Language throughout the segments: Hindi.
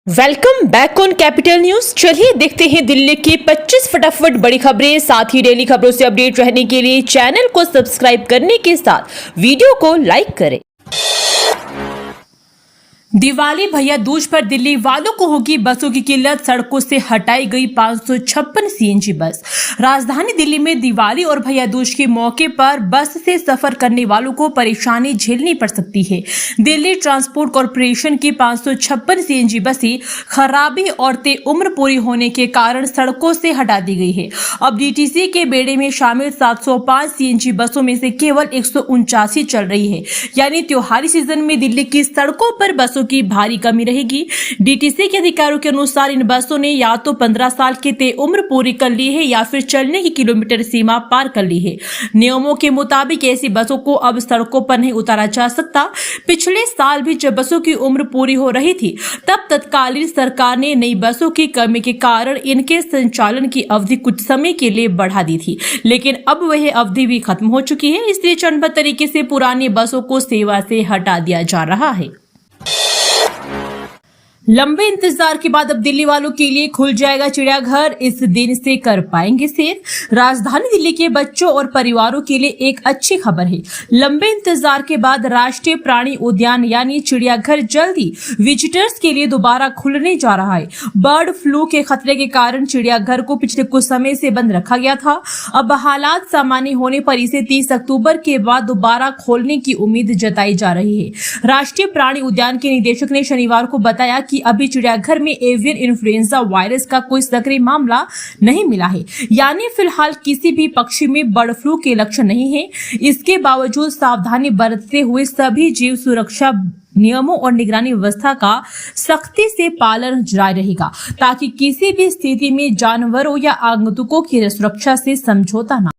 Welcome back on capital news. चलिए देखते हैं दिल्ली की 25 फटाफट बड़ी खबरें। साथ ही डेली खबरों से अपडेट रहने के लिए चैनल को सब्सक्राइब करने के साथ वीडियो को लाइक करें। दिवाली भैया दूज पर दिल्ली वालों को होगी बसों की किल्लत। सड़कों से हटाई गई 556 सीएनजी बस। राजधानी दिल्ली में दिवाली और भैया दूज के मौके पर बस से सफर करने वालों को परेशानी झेलनी पड़ सकती है। दिल्ली ट्रांसपोर्ट कॉरपोरेशन की 556 सीएनजी बसें खराबी और तय उम्र पूरी होने के कारण सड़कों से हटा दी गई है। अब डीटीसी के बेड़े में शामिल 705 सीएनजी बसों में से केवल 179 चल रही है। यानी त्योहारी सीजन में दिल्ली की सड़कों पर बसों की भारी कमी रहेगी। डीटीसी के अधिकारियों के अनुसार इन बसों ने या तो 15 साल की तय उम्र पूरी कर ली है या फिर चलने की किलोमीटर सीमा पार कर ली है। नियमों के मुताबिक ऐसी बसों को अब सड़कों पर नहीं उतारा जा सकता। पिछले साल भी जब बसों की उम्र पूरी हो रही थी तब तत्कालीन सरकार ने नई बसों की कमी के कारण इनके संचालन की अवधि कुछ समय के लिए बढ़ा दी थी, लेकिन अब वह अवधि भी खत्म हो चुकी है। इसलिए चरणबद्ध तरीके से पुरानी बसों को सेवा से हटा दिया जा रहा है। लंबे इंतजार के बाद अब दिल्ली वालों के लिए खुल जाएगा चिड़ियाघर। इस दिन से कर पाएंगे सैर। राजधानी दिल्ली के बच्चों और परिवारों के लिए एक अच्छी खबर है। लंबे इंतजार के बाद राष्ट्रीय प्राणी उद्यान यानी चिड़ियाघर जल्द ही विजिटर्स के लिए दोबारा खुलने जा रहा है। बर्ड फ्लू के खतरे के कारण चिड़ियाघर को पिछले कुछ समय से बंद रखा गया था। अब हालात सामान्य होने पर इसे 30 अक्टूबर के बाद दोबारा खोलने की उम्मीद जताई जा रही है। राष्ट्रीय प्राणी उद्यान के निदेशक ने शनिवार को बताया कि अभी चिड़ियाघर में एवियन इन्फ्लुएंजा वायरस का कोई सक्रिय मामला नहीं मिला है, यानी फिलहाल किसी भी पक्षी में बर्ड फ्लू के लक्षण नहीं है। इसके बावजूद सावधानी बरतते हुए सभी जीव सुरक्षा नियमों और निगरानी व्यवस्था का सख्ती से पालन जारी रहेगा, ताकि किसी भी स्थिति में जानवरों या आगंतुकों की सुरक्षा से समझौता न।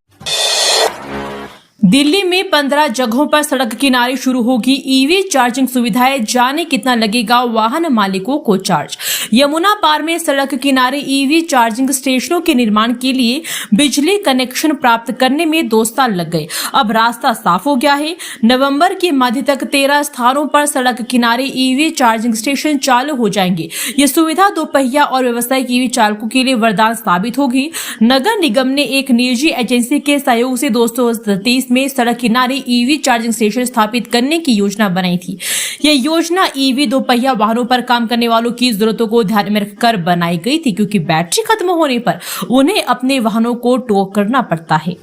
दिल्ली में 15 जगहों पर सड़क किनारे शुरू होगी ईवी चार्जिंग सुविधाएं। जाने कितना लगेगा वाहन मालिकों को चार्ज। यमुना पार में सड़क किनारे ईवी चार्जिंग स्टेशनों के निर्माण के लिए बिजली कनेक्शन प्राप्त करने में 2 साल लग गए। अब रास्ता साफ हो गया है। नवंबर के मध्य तक 13 स्थानों पर सड़क किनारे ईवी चार्जिंग स्टेशन चालू हो जाएंगे। ये सुविधा दोपहिया और व्यावसायिक ईवी चालकों के लिए वरदान साबित होगी। नगर निगम ने एक निजी एजेंसी के सहयोग से 230 में सड़क किनारे ईवी चार्जिंग स्टेशन स्थापित करने की योजना बनाई थी। यह योजना ईवी दोपहिया वाहनों पर काम करने वालों की जरूरतों को ध्यान में रखकर बनाई गई थी, क्योंकि बैटरी खत्म होने पर उन्हें अपने वाहनों को टो करना पड़ता है।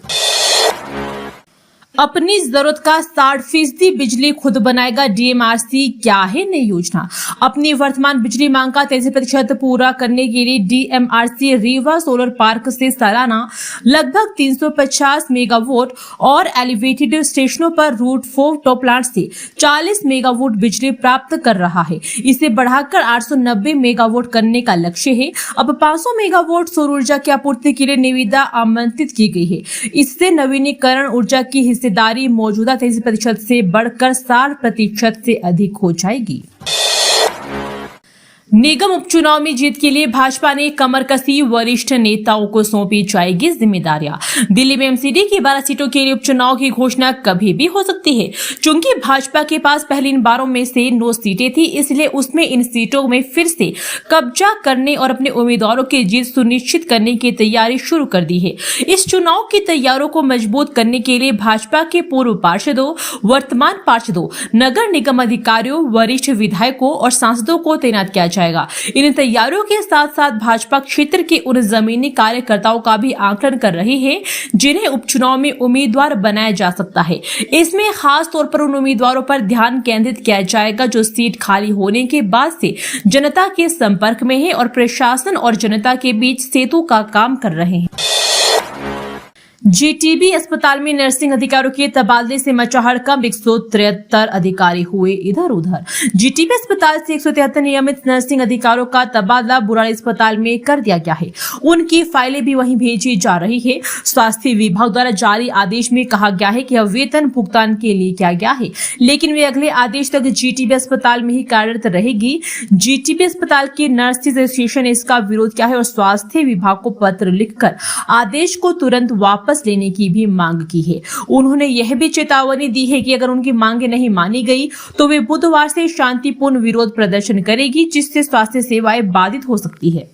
अपनी जरूरत का 60% बिजली खुद बनाएगा डीएमआरसी। क्या है नई योजना? अपनी वर्तमान बिजली मांग का 33% पूरा करने के लिए डीएमआरसी रीवा सोलर पार्क से सालाना लगभग 350 मेगावाट और एलिवेटेड स्टेशनों पर रूट 4 टॉप प्लांट से 40 मेगावाट बिजली प्राप्त कर रहा है। इसे बढ़ाकर 890 मेगावाट करने का लक्ष्य है। अब 500 मेगावाट सौर ऊर्जा की आपूर्ति के लिए निविदा आमंत्रित की गई है। इससे नवीनीकरण ऊर्जा की हिस्सेदारी मौजूदा 33% से बढ़कर 60% से अधिक हो जाएगी। निगम उपचुनाव में जीत के लिए भाजपा ने कमर कसी। वरिष्ठ नेताओं को सौंपी जाएगी जिम्मेदारियां। दिल्ली में एमसीडी की 12 सीटों के लिए उपचुनाव की घोषणा कभी भी हो सकती है। चूंकि भाजपा के पास पहले इन 12 में से 9 सीटें थी, इसलिए उसमें इन सीटों में फिर से कब्जा करने और अपने उम्मीदवारों की जीत सुनिश्चित करने की तैयारी शुरू कर दी है। इस चुनाव की तैयारियों को मजबूत करने के लिए भाजपा के पूर्व पार्षदों, वर्तमान पार्षदों, नगर निगम अधिकारियों, वरिष्ठ विधायकों और सांसदों को तैनात किया जाएगा। इन तैयारियों के साथ साथ भाजपा क्षेत्र के उन जमीनी कार्यकर्ताओं का भी आकलन कर रही है जिन्हें उपचुनाव में उम्मीदवार बनाया जा सकता है। इसमें खास तौर पर उन उम्मीदवारों पर ध्यान केंद्रित किया जाएगा जो सीट खाली होने के बाद से जनता के संपर्क में है और प्रशासन और जनता के बीच सेतु का काम कर रहे हैं। जीटीबी अस्पताल में नर्सिंग अधिकारियों के तबादले से मचा हड़कंप। 173 अधिकारी हुए इधर उधर। जीटीबी अस्पताल से 173 नियमित नर्सिंग अधिकारियों का तबादला बुराड़ी अस्पताल में कर दिया गया है। उनकी फाइलें भी वहीं भेजी जा रही है। स्वास्थ्य विभाग द्वारा जारी आदेश में कहा गया है कि वेतन भुगतान के लिए किया गया है, लेकिन वे अगले आदेश तक जीटीबी अस्पताल में ही कार्यरत रहेगी। जीटीबी अस्पताल के नर्सिंग एसोसिएशन ने इसका विरोध किया है और स्वास्थ्य विभाग को पत्र लिखकर आदेश को तुरंत वापस वापस लेने की भी मांग की है। उन्होंने यह भी चेतावनी दी है कि अगर उनकी मांगे नहीं मानी गई तो वे बुधवार से शांतिपूर्ण विरोध प्रदर्शन करेगी, जिससे स्वास्थ्य सेवाएं बाधित हो सकती है।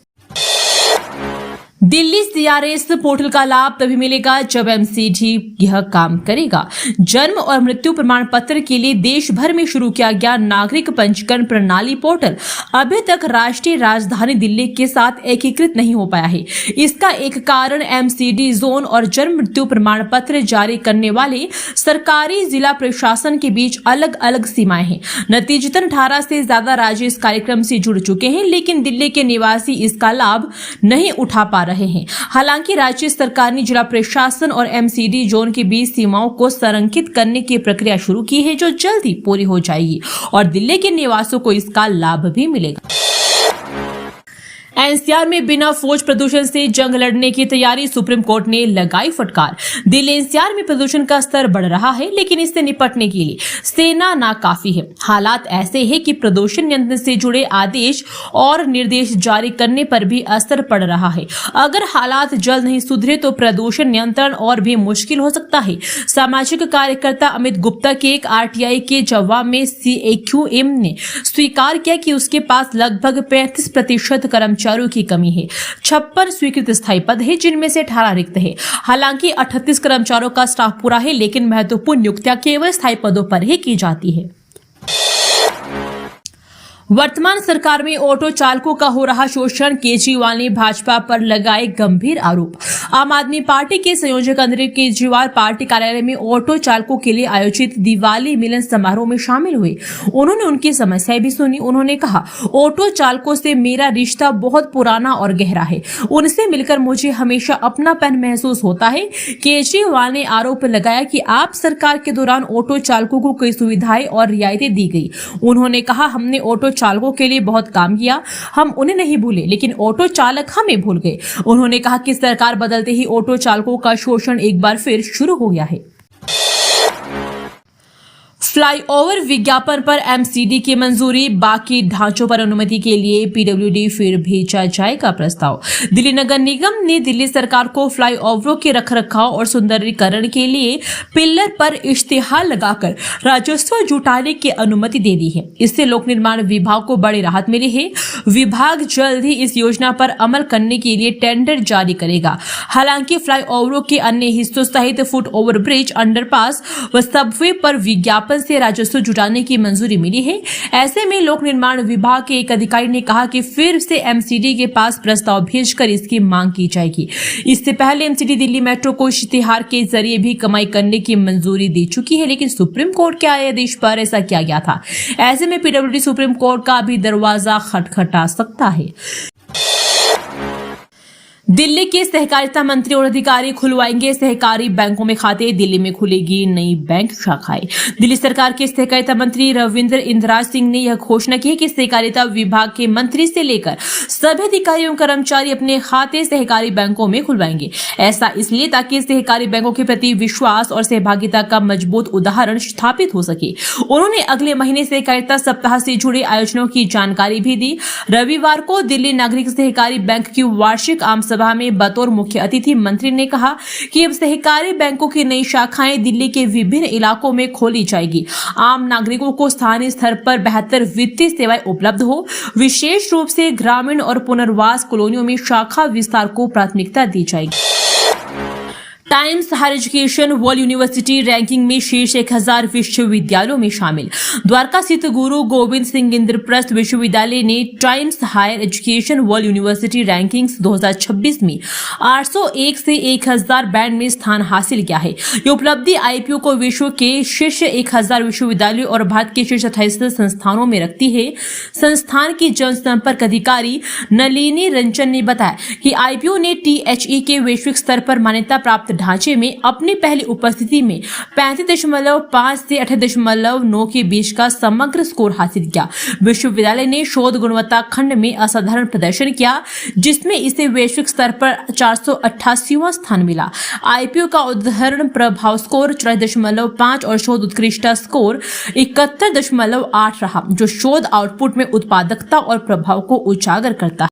दिल्ली सीआरएस पोर्टल का लाभ तभी मिलेगा जब एमसीडी यह काम करेगा। जन्म और मृत्यु प्रमाण पत्र के लिए देश भर में शुरू किया गया नागरिक पंजीकरण प्रणाली पोर्टल अभी तक राष्ट्रीय राजधानी दिल्ली के साथ एकीकृत नहीं हो पाया है। इसका एक कारण एमसीडी जोन और जन्म मृत्यु प्रमाण पत्र जारी करने वाले सरकारी जिला प्रशासन के बीच अलग अलग सीमाएं हैं। नतीजतन 18 से ज्यादा राज्य इस कार्यक्रम से जुड़ चुके हैं, लेकिन दिल्ली के निवासी इसका लाभ नहीं उठा पा रहे हैं। हालांकि राज्य सरकार ने जिला प्रशासन और एमसीडी जोन के बीच सीमाओं को संरेखित करने की प्रक्रिया शुरू की है, जो जल्दी पूरी हो जाएगी और दिल्ली के निवासियों को इसका लाभ भी मिलेगा। एनसीआर में बिना फौज प्रदूषण से जंग लड़ने की तैयारी, सुप्रीम कोर्ट ने लगाई फटकार। दिल्ली एनसीआर में प्रदूषण का स्तर बढ़ रहा है, लेकिन इससे निपटने के लिए सेना नाकाफी है। हालात ऐसे हैं कि प्रदूषण नियंत्रण से जुड़े आदेश और निर्देश जारी करने पर भी असर पड़ रहा है। अगर हालात जल्द नहीं सुधरे तो प्रदूषण नियंत्रण और भी मुश्किल हो सकता है। सामाजिक कार्यकर्ता अमित गुप्ता के एक आरटीआई के जवाब में सीएक्यूएम ने स्वीकार किया कि उसके पास लगभग 35% कर्मचारियों की कमी है। 56 स्वीकृत स्थायी पद है, जिनमें से 18 रिक्त है। हालांकि 38 कर्मचारियों का स्टाफ पूरा है, लेकिन महत्वपूर्ण नियुक्तियां केवल स्थायी पदों पर ही की जाती है। वर्तमान सरकार में ऑटो चालकों का हो रहा शोषण, केजरीवाल ने भाजपा पर लगाए गंभीर आरोप। आम आदमी पार्टी के संयोजक अरविंद केजरीवाल पार्टी कार्यालय में ऑटो चालकों के लिए आयोजित दिवाली मिलन समारोह में शामिल हुए। उन्होंने उनकी समस्याएं भी सुनी। उन्होंने कहा, ऑटो चालकों से मेरा रिश्ता बहुत पुराना और गहरा है। उनसे मिलकर मुझे हमेशा अपनापन महसूस होता है। केजरीवाल ने आरोप लगाया कि आप सरकार के दौरान ऑटो चालकों को कई सुविधाएं और रियायतें दी गई। उन्होंने कहा, हमने ऑटो चालकों के लिए बहुत काम किया, हम उन्हें नहीं भूले, लेकिन ऑटो चालक हमें भूल गए। उन्होंने कहा कि सरकार बदलते ही ऑटो चालकों का शोषण एक बार फिर शुरू हो गया है। फ्लाईओवर विज्ञापन पर एमसीडी की मंजूरी, बाकी ढांचों पर अनुमति के लिए पीडब्ल्यूडी फिर भेजा जाएगा प्रस्ताव। दिल्ली नगर निगम ने दिल्ली सरकार को फ्लाईओवरों के रखरखाव और सुंदरीकरण के लिए पिल्लर पर इश्तिहार लगाकर राजस्व जुटाने की अनुमति दे दी है। इससे लोक निर्माण विभाग को बड़ी राहत मिली है। विभाग जल्द ही इस योजना पर अमल करने के लिए टेंडर जारी करेगा। हालांकि फ्लाईओवरों के अन्य हिस्सों सहित फुट ओवर ब्रिज, अंडरपास व सबवे पर विज्ञापन से राजस्व जुटाने की मंजूरी मिली है। ऐसे में लोक निर्माण विभाग के एक अधिकारी ने कहा कि फिर से एमसीडी के पास प्रस्ताव भेजकर इसकी मांग की जाएगी। इससे पहले एमसीडी दिल्ली मेट्रो को इश्तिहार के जरिए भी कमाई करने की मंजूरी दे चुकी है, लेकिन सुप्रीम कोर्ट के आदेश पर ऐसा किया गया था। ऐसे में पीडब्ल्यूडी सुप्रीम कोर्ट का भी दरवाजा खटखटा सकता है। दिल्ली के सहकारिता मंत्री और अधिकारी खुलवाएंगे सहकारी बैंकों में खाते, दिल्ली में खुलेगी नई बैंक शाखाएं। दिल्ली सरकार के सहकारिता मंत्री रविंद्र इंदिरा सिंह ने यह घोषणा की है कि सहकारिता विभाग के मंत्री से लेकर सभी अधिकारी एवं कर्मचारी अपने खाते सहकारी बैंकों में खुलवाएंगे। ऐसा इसलिए ताकि सहकारी बैंकों के प्रति विश्वास और सहभागिता का मजबूत उदाहरण स्थापित हो सके। उन्होंने अगले महीने सहकारिता सप्ताह से जुड़े आयोजनों की जानकारी भी दी। रविवार को दिल्ली नागरिक सहकारी बैंक की वार्षिक आम सभा में बतौर मुख्य अतिथि मंत्री ने कहा कि अब सहकारी बैंकों की नई शाखाएं दिल्ली के विभिन्न इलाकों में खोली जाएगी। आम नागरिकों को स्थानीय स्तर पर बेहतर वित्तीय सेवाएं उपलब्ध हो। विशेष रूप से ग्रामीण और पुनर्वास कॉलोनियों में शाखा विस्तार को प्राथमिकता दी जाएगी। Times Higher Education World University Ranking में शीर्ष 1000 विश्वविद्यालयों में शामिल। द्वारका स्थित गुरु गोविंद सिंह इंद्रप्रस्थ विश्वविद्यालय ने Times Higher Education World University Rankings 2026 में 801 से 1000 बैंड में स्थान हासिल किया है। ये उपलब्धि आईपीओ को विश्व के शीर्ष 1000 विश्वविद्यालयों और भारत के शीर्ष 28 संस्थानों में रखती है। संस्थान की जनसंपर्क अधिकारी नलिनी रंजन ने बताया कि आईपीओ ने टीएचई के वैश्विक स्तर पर मान्यता प्राप्त ढांचे में अपनी पहली उपस्थिति में 35.5 से 28.9 के बीच का समग्र स्कोर हासिल किया। विश्वविद्यालय ने शोध गुणवत्ता खंड में असाधारण प्रदर्शन किया, जिसमें इसे वैश्विक स्तर पर 488वां स्थान मिला। आईपीओ का उदाहरण प्रभाव स्कोर 40.5 और शोध उत्कृष्टता स्कोर 71.8 रहा, जो शोध आउटपुट में उत्पादकता और प्रभाव को उजागर करता है।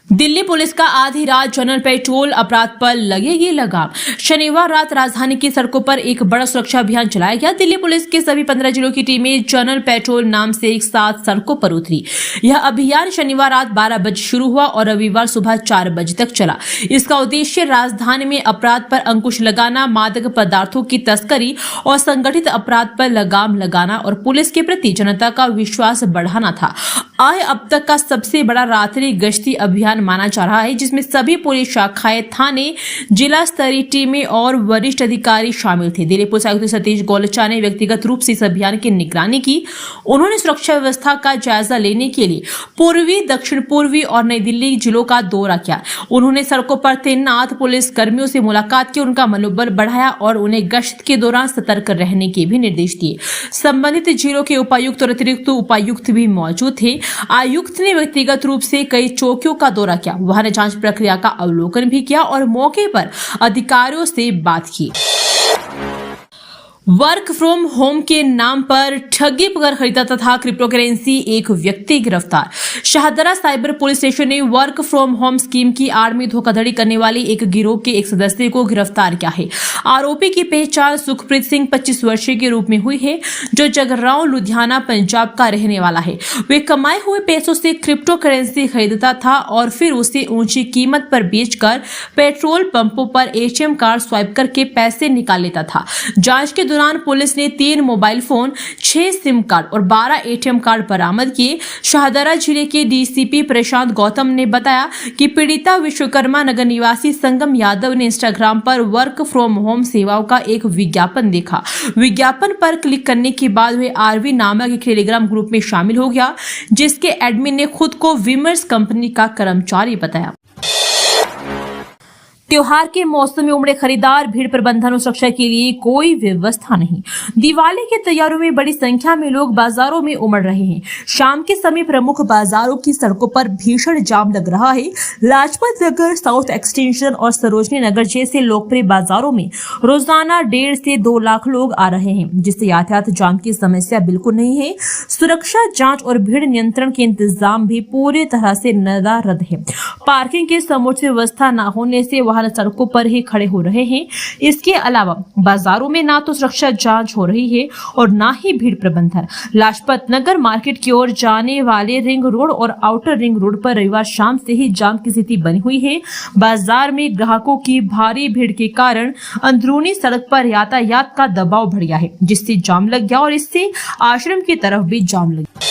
दिल्ली पुलिस का आधी रात जनरल पेट्रोल अपराध पर लगेगी लगाम। शनिवार रात राजधानी की सड़कों पर एक बड़ा सुरक्षा अभियान चलाया गया। दिल्ली पुलिस के सभी 15 जिलों की टीमें जनरल पेट्रोल नाम से एक साथ सड़कों पर उतरी। यह अभियान शनिवार रात 12 बजे शुरू हुआ और रविवार सुबह 4 बजे तक चला। इसका उद्देश्य राजधानी में अपराध पर अंकुश लगाना, मादक पदार्थों की तस्करी और संगठित अपराध पर लगाम लगाना और पुलिस के प्रति जनता का विश्वास बढ़ाना था। अब तक का सबसे बड़ा रात्रि गश्ती अभियान माना जा रहा है, जिसमें सभी पुलिस शाखाएं, थाने, जिला स्तरीय टीमें और वरिष्ठ अधिकारी शामिल थे। दिल्ली पुलिस आयुक्त सतीश गोलचा ने व्यक्तिगत रूप से इस अभियान की निगरानी की। उन्होंने सुरक्षा व्यवस्था का जायजा लेने के लिए पूर्वी, दक्षिण पूर्वी और नई दिल्ली जिलों का दौरा किया। उन्होंने सड़कों पर तैनात पुलिस कर्मियों से मुलाकात की, उनका मनोबल बढ़ाया और उन्हें गश्त के दौरान सतर्क रहने के भी निर्देश दिए। संबंधित जिलों के उपायुक्त और अतिरिक्त उपायुक्त भी मौजूद थे। आयुक्त ने व्यक्तिगत रूप से कई चौकियों का दौरा किया, वहां ने जांच प्रक्रिया का अवलोकन भी किया और मौके पर अधिकारियों से बात की। वर्क फ्रॉम होम के नाम पर ठगी कर खरीदा तथा क्रिप्टो करेंसी, एक व्यक्ति गिरफ्तार। शाहदरा साइबर पुलिस स्टेशन ने वर्क फ्रॉम होम स्कीम की आड़ में धोखाधड़ी करने वाली एक गिरोह के एक सदस्य को गिरफ्तार किया है। आरोपी की पहचान सुखप्रीत सिंह 25 वर्षीय के रूप में हुई है, जो जगरांव, लुधियाना, पंजाब का रहने वाला है। वे कमाए हुए पैसों से क्रिप्टो करेंसी खरीदता था और फिर उसे ऊंची कीमत पर बेचकर पेट्रोल पंपों पर एटीएम कार्ड स्वाइप करके पैसे निकाल लेता था। जांच के दौरान पुलिस ने 3 मोबाइल फोन, 6 सिम कार्ड और 12 एटीएम कार्ड बरामद किए। शाहदरा जिले के डीसीपी प्रशांत गौतम ने बताया कि पीड़िता विश्वकर्मा नगर निवासी संगम यादव ने इंस्टाग्राम पर वर्क फ्रॉम होम सेवाओं का एक विज्ञापन देखा। विज्ञापन पर क्लिक करने के बाद वह आरवी नामक एक टेलीग्राम ग्रुप में शामिल हो गया, जिसके एडमिन ने खुद को विमर्स कंपनी का कर्मचारी बताया। त्योहार के मौसम में उमड़े खरीदार, भीड़ प्रबंधन और सुरक्षा के लिए कोई व्यवस्था नहीं। दिवाली की तैयारियों में बड़ी संख्या में लोग बाजारों में उमड़ रहे हैं। शाम के समय प्रमुख बाजारों की सड़कों पर भीषण जाम लग रहा है। लाजपत नगर, साउथ एक्सटेंशन और सरोजनी नगर जैसे लोकप्रिय बाजारों में रोजाना 1.5 से 2 लाख लोग आ रहे हैं, जिससे यातायात जाम की समस्या बिल्कुल नहीं है। सुरक्षा जांच और भीड़ नियंत्रण के इंतजाम भी पूरी तरह से नदारद है। पार्किंग की समुचित व्यवस्था न होने से वाहन सड़कों पर ही खड़े हो रहे हैं। इसके अलावा बाजारों में ना तो सुरक्षा जांच हो रही है और ना ही भीड़ प्रबंधन। लाजपत नगर मार्केट की ओर जाने वाले रिंग रोड और आउटर रिंग रोड पर रविवार शाम से ही जाम की स्थिति बनी हुई है। बाजार में ग्राहकों की भारी भीड़ के कारण अंदरूनी सड़क पर यातायात का दबाव बढ़ गया है, जिससे जाम लग गया और इससे आश्रम की तरफ भी जाम लग गया।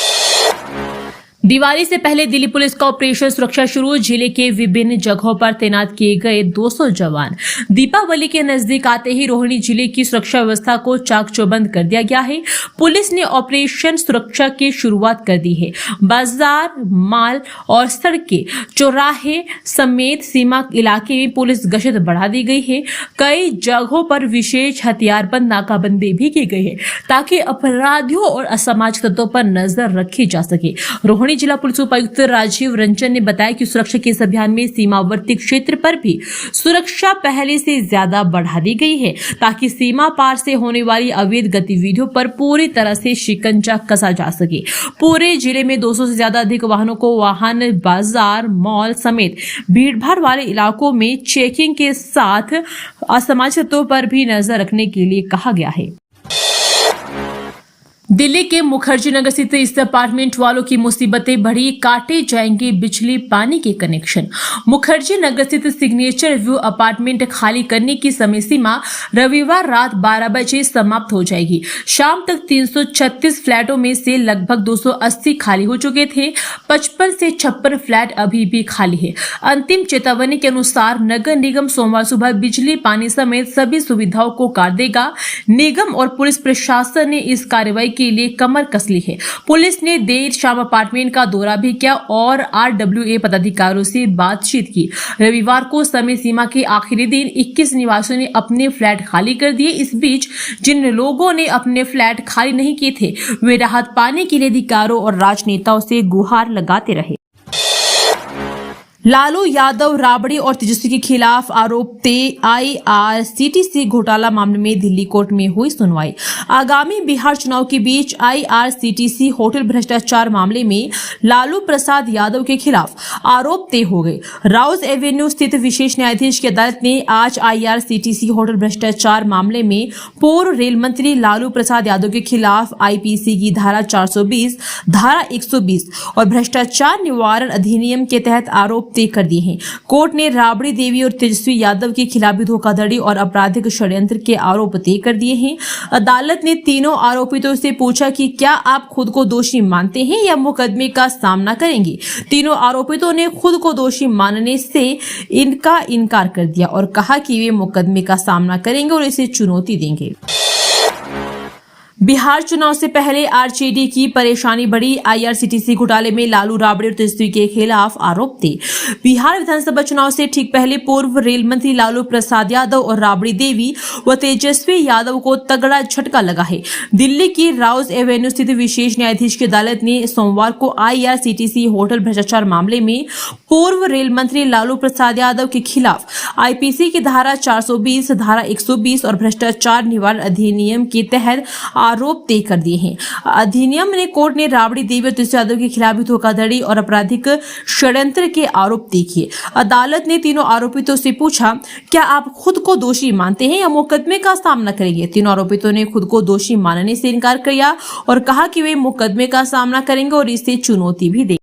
दिवाली से पहले दिल्ली पुलिस का ऑपरेशन सुरक्षा शुरू। जिले के विभिन्न जगहों पर तैनात किए गए 200 जवान। दीपावली के नजदीक आते ही रोहिणी जिले की सुरक्षा व्यवस्था को चाक चौबंद कर दिया गया है। पुलिस ने ऑपरेशन सुरक्षा की शुरुआत कर दी है। बाजार, माल और सड़कें, चौराहे समेत सीमा इलाके में पुलिस गश्त बढ़ा दी गई है। कई जगहों पर विशेष हथियारबंद नाकाबंदी भी की गई है, ताकि अपराधियों और असामाजिक तत्वों पर नजर रखी जा सके। रोहिणी जिला पुलिस उपायुक्त राजीव रंजन ने बताया कि सुरक्षा के इस अभियान में सीमावर्ती क्षेत्र पर भी सुरक्षा पहले से ज्यादा बढ़ा दी गई है, ताकि सीमा पार से होने वाली अवैध गतिविधियों पर पूरी तरह से शिकंजा कसा जा सके। पूरे जिले में 200 से ज्यादा अधिक वाहनों को वाहन, बाजार, मॉल समेत भीड़भाड़ वाले इलाकों में चेकिंग के साथ असामाजिक तत्वों पर भी नजर रखने के लिए कहा गया है। दिल्ली के मुखर्जी नगर स्थित इस अपार्टमेंट वालों की मुसीबतें बढ़ी, काटे जाएंगे बिजली पानी के कनेक्शन। मुखर्जी नगर स्थित सिग्नेचर व्यू अपार्टमेंट खाली करने की समय सीमा रविवार रात 12 बजे समाप्त हो जाएगी। शाम तक 336 फ्लैटों में से लगभग 280 खाली हो चुके थे। 55 से 56 फ्लैट अभी भी खाली है। अंतिम चेतावनी के अनुसार नगर निगम सोमवार सुबह बिजली पानी समेत सभी सुविधाओं को काट देगा। निगम और पुलिस प्रशासन ने इस कार्रवाई के लिए कमर कस ली है। पुलिस ने देर शाम अपार्टमेंट का दौरा भी किया और आरडब्ल्यूए पदाधिकारियों से बातचीत की। रविवार को समय सीमा के आखिरी दिन 21 निवासियों ने अपने फ्लैट खाली कर दिए। इस बीच जिन लोगों ने अपने फ्लैट खाली नहीं किए थे, वे राहत पाने के लिए अधिकारियों और राजनेताओं से गुहार लगाते रहे। लालू यादव, राबड़ी और तेजस्वी के खिलाफ आरोप थे। आईआरसीटीसी घोटाला मामले में दिल्ली कोर्ट में हुई सुनवाई। आगामी बिहार चुनाव के बीच आईआरसीटीसी होटल भ्रष्टाचार मामले में लालू प्रसाद यादव के खिलाफ आरोप तय हो गए। राउज एवेन्यू स्थित विशेष न्यायाधीश की अदालत ने आज आईआरसीटीसी होटल भ्रष्टाचार मामले में पूर्व रेल मंत्री लालू प्रसाद यादव के खिलाफ आईपीसी की धारा 420, धारा 120 और भ्रष्टाचार निवारण अधिनियम के तहत आरोप तय कर दिए हैं। कोर्ट ने राबड़ी देवी और तेजस्वी यादव के खिलाफ भी धोखाधड़ी और आपराधिक षड्यंत्र के आरोप तय कर दिए हैं। अदालत ने तीनों आरोपितों से पूछा कि क्या आप खुद को दोषी मानते हैं या मुकदमे का सामना करेंगे। तीनों आरोपितों ने खुद को दोषी मानने से इनकार कर दिया और कहा कि वे मुकदमे का सामना करेंगे और इसे चुनौती देंगे। बिहार चुनाव से पहले आरजेडी की परेशानी बढ़ी। आईआरसीटीसी घोटाले में लालू, राबड़ी और तेजस्वी के खिलाफ आरोप थे। बिहार विधानसभा चुनाव से ठीक पहले पूर्व रेल मंत्री लालू प्रसाद यादव और राबड़ी देवी व तेजस्वी यादव को तगड़ा झटका लगा है। दिल्ली की राउज एवेन्यू स्थित विशेष न्यायाधीश की अदालत ने सोमवार को आईआरसीटीसी होटल भ्रष्टाचार मामले में पूर्व रेल मंत्री लालू प्रसाद यादव के खिलाफ आईपीसी की धारा 420, धारा 120 और भ्रष्टाचार निवारण अधिनियम के तहत आरोप तय कर दिए हैं। अधिनियम ने कोर्ट ने राबड़ी देवी और तेजस्वी यादव के खिलाफ भी धोखाधड़ी और आपराधिक षड्यंत्र के आरोप तय किए। अदालत ने तीनों आरोपितों से पूछा, क्या आप खुद को दोषी मानते हैं या मुकदमे का सामना करेंगे। तीनों आरोपितों ने खुद को दोषी मानने से इनकार किया और कहा कि वे मुकदमे का सामना करेंगे और इसे चुनौती भी देंगे।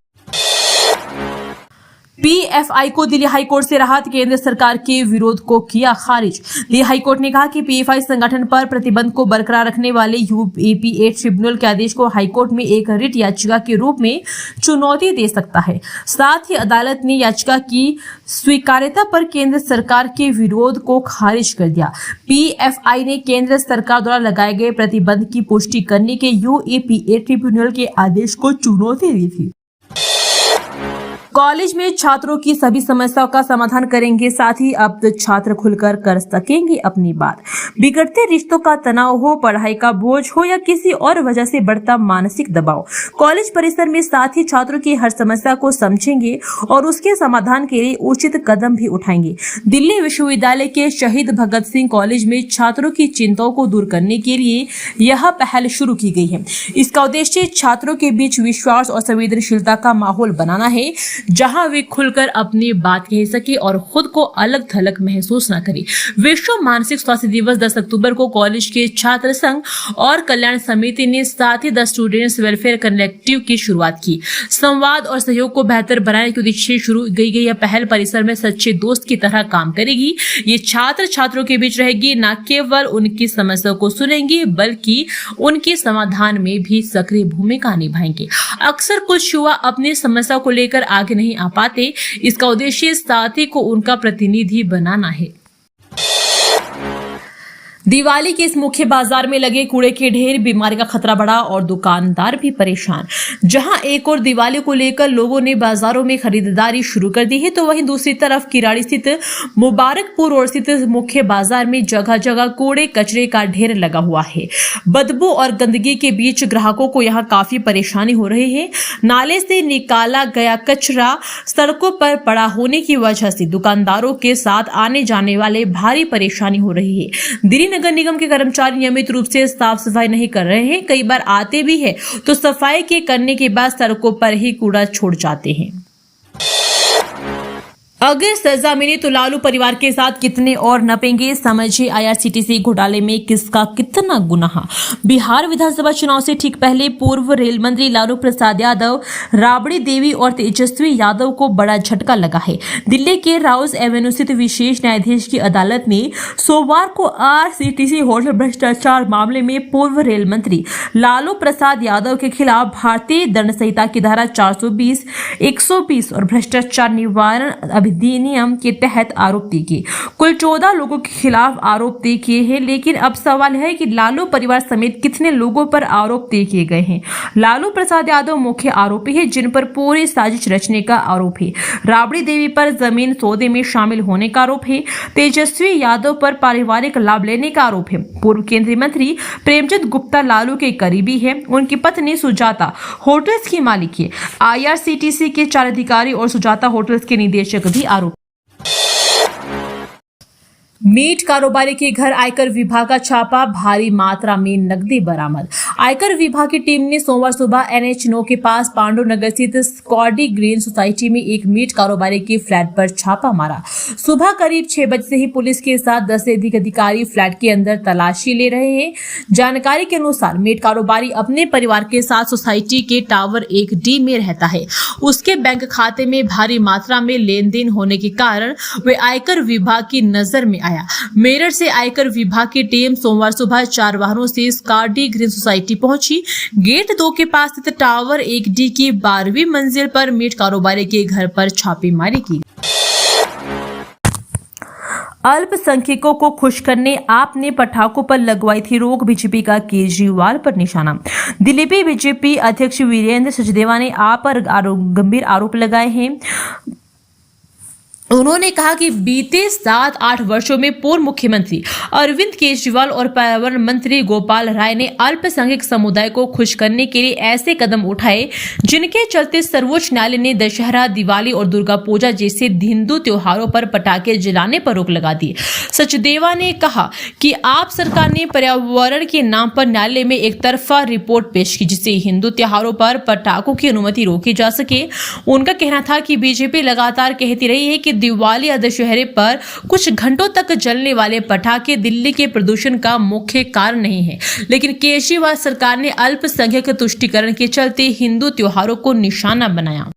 पीएफआई को दिल्ली हाईकोर्ट से राहत, केंद्र सरकार के विरोध को किया खारिज। दिल्ली हाईकोर्ट ने कहा कि पीएफआई संगठन पर प्रतिबंध को बरकरार रखने वाले यूएपीए ट्रिब्यूनल के आदेश को हाईकोर्ट में एक रिट याचिका के रूप में चुनौती दे सकता है। साथ ही अदालत ने याचिका की स्वीकार्यता पर केंद्र सरकार के विरोध को खारिज कर दिया। पीएफआई ने केंद्र सरकार द्वारा लगाए गए प्रतिबंध की पुष्टि करने के यूएपीए ट्रिब्यूनल के आदेश को चुनौती दी थी। कॉलेज में छात्रों की सभी समस्याओं का समाधान करेंगे, साथ ही अब छात्र खुलकर कर सकेंगे अपनी बात। बिगड़ते रिश्तों का तनाव हो, पढ़ाई का बोझ हो या किसी और वजह से बढ़ता मानसिक दबाव, कॉलेज परिसर में साथ ही छात्रों की हर समस्या को समझेंगे और उसके समाधान के लिए उचित कदम भी उठाएंगे। दिल्ली विश्वविद्यालय के शहीद भगत सिंह कॉलेज में छात्रों की चिंताओं को दूर करने के लिए यह पहल शुरू की गई है। इसका उद्देश्य छात्रों के बीच विश्वास और संवेदनशीलता का माहौल बनाना है, जहां वे खुलकर अपनी बात कह सके और खुद को अलग थलग महसूस न करे। विश्व मानसिक स्वास्थ्य दिवस 10 अक्टूबर को कॉलेज के छात्र संघ और कल्याण समिति ने साथ ही द स्टूडेंट्स वेलफेयर कलेक्टिव की शुरुआत की। संवाद और सहयोग को बेहतर बनाने के उद्देश्य शुरू की गई यह पहल परिसर में सच्चे दोस्त की तरह काम करेगी। ये छात्र छात्रों के बीच रहेगी, न केवल उनकी समस्याओं को सुनेंगे बल्कि उनके समाधान में भी सक्रिय भूमिका निभाएंगे। अक्सर कुछ युवा अपनी समस्या को लेकर आगे नहीं आ पाते। इसका उद्देश्य साथी को उनका प्रतिनिधि बनाना है। दिवाली के इस मुख्य बाजार में लगे कूड़े के ढेर, बीमारी का खतरा बढ़ा और दुकानदार भी परेशान। जहां एक और दिवाली को लेकर लोगों ने बाजारों में खरीदारी शुरू कर दी है, तो वहीं दूसरी तरफ किराड़ी स्थित मुबारकपुर रोड स्थित मुख्य बाजार में जगह जगह कूड़े कचरे का ढेर लगा हुआ है। बदबू और गंदगी के बीच ग्राहकों को यहां काफी परेशानी हो रही है। नाले से निकाला गया कचरा सड़कों पर पड़ा होने की वजह से दुकानदारों के साथ आने जाने वाले भारी परेशानी हो रही है। नगर निगम के कर्मचारी नियमित रूप से साफ सफाई नहीं कर रहे हैं। कई बार आते भी हैं तो सफाई के करने के बाद सड़कों पर ही कूड़ा छोड़ जाते हैं। अगर सजा मिले तो लालू परिवार के साथ कितने और नपेंगे, समझिए आईआरसीटीसी घोटाले में किसका कितना गुनाह। बिहार विधानसभा चुनाव से ठीक पहले पूर्व रेल मंत्री लालू प्रसाद यादव, राबड़ी देवी और तेजस्वी यादव को बड़ा झटका लगा है। दिल्ली के राउज एवेन्यू स्थित विशेष न्यायाधीश की अदालत ने सोमवार को आईआरसीटीसी होटल भ्रष्टाचार मामले में पूर्व रेल मंत्री लालू प्रसाद यादव के खिलाफ भारतीय दंड संहिता की धारा 420, 120 और भ्रष्टाचार निवारण अधिनियम के तहत आरोप तय किए। कुल 14 लोगों के खिलाफ आरोप तय किए हैं, लेकिन अब सवाल है कि लालू परिवार समेत कितने लोगों पर आरोप तय किए गए हैं। लालू प्रसाद यादव मुख्य आरोपी है, जिन पर पूरी साजिश रचने का आरोप है। राबड़ी देवी पर जमीन सौदे में शामिल होने का आरोप है। तेजस्वी यादव पर पारिवारिक लाभ लेने का आरोप है। पूर्व केंद्रीय मंत्री प्रेमचंद गुप्ता लालू के करीबी है। उनकी पत्नी सुजाता होटल्स की मालिक है। IRCTC के 4 अधिकारी और सुजाता होटल्स के निदेशक भी आरोप। मीट कारोबारी के घर आयकर विभाग का छापा, भारी मात्रा में नकदी बरामद। आयकर विभाग की टीम ने सोमवार सुबह NH9 के पास पांडु नगर स्थित स्कॉडी ग्रीन सोसाइटी में एक मीट कारोबारी के फ्लैट पर छापा मारा। सुबह करीब 6 बजे से ही पुलिस के साथ 10 से अधिक अधिकारी फ्लैट के अंदर तलाशी ले रहे हैं। जानकारी के अनुसार मीट कारोबारी अपने परिवार के साथ सोसाइटी के टावर 1D में रहता है। उसके बैंक खाते में भारी मात्रा में लेन देन होने के कारण वे आयकर विभाग की नजर में आया। मेरठ से आयकर विभाग की टीम सोमवार सुबह 4 वाहनों से स्कॉडी ग्रीन सोसाइटी पहुंची। गेट 2 के पास स्थित टावर 1D की 12वीं मंजिल पर मीट कारोबारी के घर पर छापेमारी की। अल्पसंख्यकों को खुश करने आप ने पटाखों पर लगवाई थी रोक, बीजेपी का केजरीवाल पर निशाना। दिल्ली में बीजेपी अध्यक्ष वीरेंद्र सचदेवा ने आप पर गंभीर आरोप लगाए हैं। उन्होंने कहा कि बीते 7-8 वर्षों में पूर्व मुख्यमंत्री अरविंद केजरीवाल और पर्यावरण मंत्री गोपाल राय ने अल्पसंख्यक समुदाय को खुश करने के लिए ऐसे कदम उठाए जिनके चलते सर्वोच्च न्यायालय ने दशहरा, दिवाली और दुर्गा पूजा जैसे हिंदू त्योहारों पर पटाखे जलाने पर रोक लगा दी। सचदेवा ने कहा कि आप सरकार ने पर्यावरण के नाम पर न्यायालय में एक तरफा रिपोर्ट पेश की, जिससे हिंदू त्योहारों पर पटाखों की अनुमति रोकी जा सके। उनका कहना था कि बीजेपी लगातार कहती रही है कि दिवाली या दशहरे पर कुछ घंटों तक जलने वाले पटाखे दिल्ली के प्रदूषण का मुख्य कारण नहीं है, लेकिन केजरीवाल सरकार ने अल्पसंख्यक तुष्टीकरण के चलते हिंदू त्योहारों को निशाना बनाया।